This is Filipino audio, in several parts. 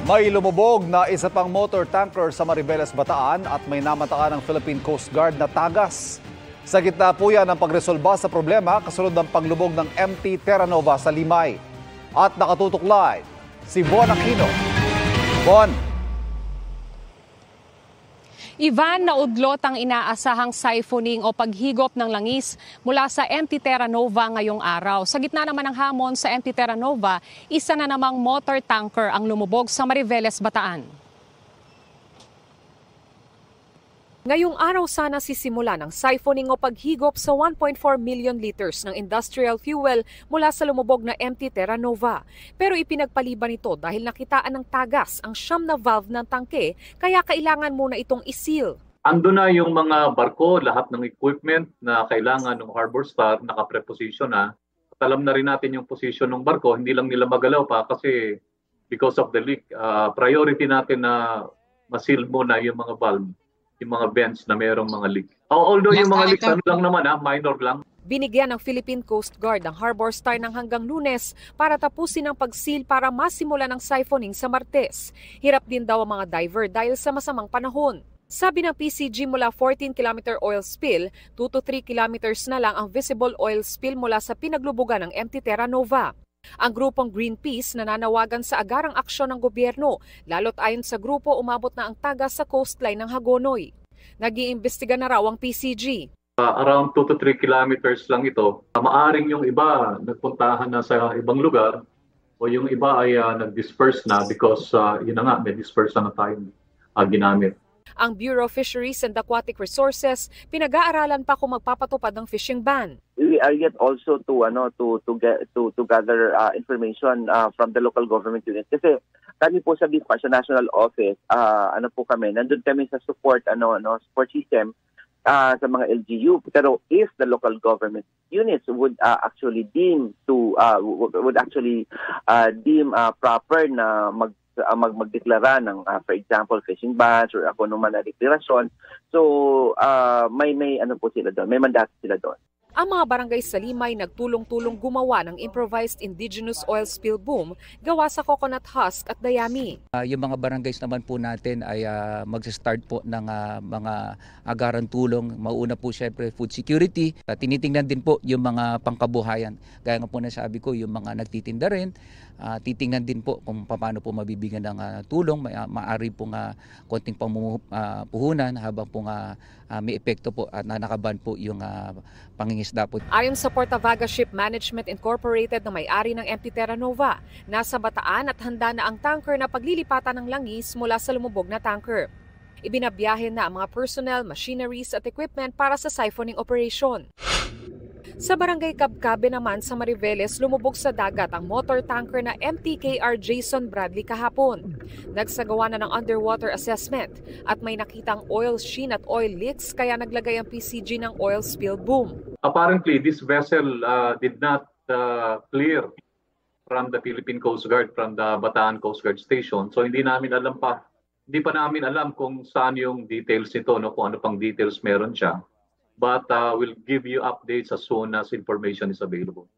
May lumubog na isa pang motor tanker sa Mariveles, Bataan at may namataan ng Philippine Coast Guard na tagas. Sa gitna po yan ang pagresolba sa problema kasunod ng paglubog ng MT Terra Nova sa Limay. At nakatutok live si Von Aquino. Von. Ivan, naudlot ang inaasahang siphoning o paghigop ng langis mula sa MT Terra Nova ngayong araw. Sa gitna naman ng hamon sa MT Terra Nova, isa na namang motor tanker ang lumubog sa Mariveles, Bataan. Ngayong araw sana sisimula ng siphoning o paghigop sa 1.4 million liters ng industrial fuel mula sa lumubog na MT Terra Nova. Pero ipinagpaliban ito dahil nakitaan ng tagas ang siyam na valve ng tangke, kaya kailangan muna itong iseal. Ando na yung mga barko, lahat ng equipment na kailangan ng Harbor Star naka-preposition na. At alam na rin natin yung position ng barko, hindi lang nila magalaw pa kasi because of the leak. Priority natin na ma-seal muna yung mga valve, yung mga vents na mayroong mga leak. Although yung mga leaks ano lang naman, minor lang. Binigyan ng Philippine Coast Guard ang Harbor Star ng hanggang Lunes para tapusin ang pag-seal para masimulan ang siphoning sa Martes. Hirap din daw ang mga diver dahil sa masamang panahon. Sabi ng PCG mula 14-kilometer oil spill, 2 to 3 kilometers na lang ang visible oil spill mula sa pinaglubugan ng MT Terra Nova. Ang grupong Greenpeace nananawagan sa agarang aksyon ng gobyerno, lalo't ayon sa grupo umabot na ang tagas sa coastline ng Hagonoy. Nag-iimbestiga na raw ang PCG. Around 2 to 3 kilometers lang ito. Maaring yung iba nagpuntahan na sa ibang lugar o yung iba ay nag-disperse na because yun na nga, may disperse na tayong ginamit. Ang Bureau of Fisheries and Aquatic Resources pinag-aaralan pa kung magpapatupad ng fishing ban. We are yet also to gather information from the local government units. Kasi kami po sa BIFA, sa National Office, nandun kami sa support system sa mga LGU. Pero if the local government units would actually deem proper na magdeklara ng for example fishing bans or ako naman na deklarasyon, so may po sila doon, may mandato sila doon. Ang mga barangay sa Limay nagtulong-tulong gumawa ng improvised indigenous oil spill boom gawa sa coconut husk at dayami. Yung mga barangays naman po natin ay mag-start po ng mga agarang tulong. Mauna po syempre food security. Tinitingnan din po yung mga pangkabuhayan. Gaya nga po na sabi ko, yung mga nagtitinda rin. Titingnan din po kung paano po mabibigyan ng tulong. Maaari po konting puhunan habang po may epekto po at nakaban po yung pangingisda po. Ayon sa Portavaga Ship Management Incorporated na may-ari ng MT Terra Nova, nasa Bataan at handa na ang tanker na paglilipatan ng langis mula sa lumubog na tanker. Ibinabiyahe na ang mga personnel, machineries at equipment para sa siphoning operation. Sa barangay Cabcabe naman sa Mariveles, lumubog sa dagat ang motor tanker na MTKR Jason Bradley kahapon. Nagsagawa na ng underwater assessment at may nakitang oil sheen at oil leaks kaya naglagay ang PCG ng oil spill boom. Apparently, this vessel did not clear from the Philippine Coast Guard, from the Bataan Coast Guard Station. So hindi pa namin alam kung saan yung details nito, kung ano pang details meron siya. But we'll give you updates as soon as information is available.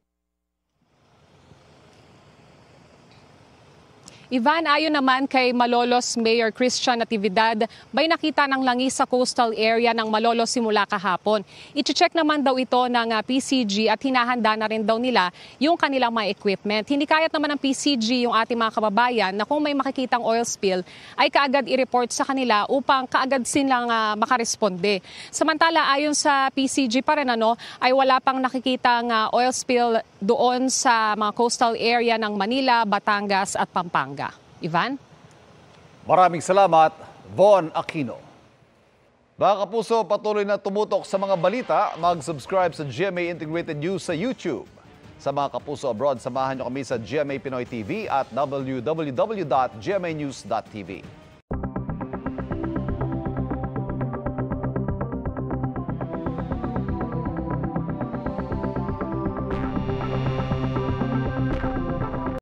Ivan, ayon naman kay Malolos Mayor Christian Natividad, may nakita ng langis sa coastal area ng Malolos simula kahapon. I-check naman daw ito ng PCG at hinahanda na rin daw nila yung kanilang mga equipment. Hindi kayat naman ng PCG yung ating mga kababayan na kung may makikitang oil spill ay kaagad i-report sa kanila upang kaagad silang makaresponde. Samantala, ayon sa PCG pa rin ay wala pang nakikitang oil spill doon sa mga coastal area ng Manila, Batangas at Pampanga. Ivan? Maraming salamat, Von Aquino. Mga kapuso, patuloy na tumutok sa mga balita. Mag-subscribe sa GMA Integrated News sa YouTube. Sa mga kapuso abroad, samahan niyo kami sa GMA Pinoy TV at www.gmanews.tv.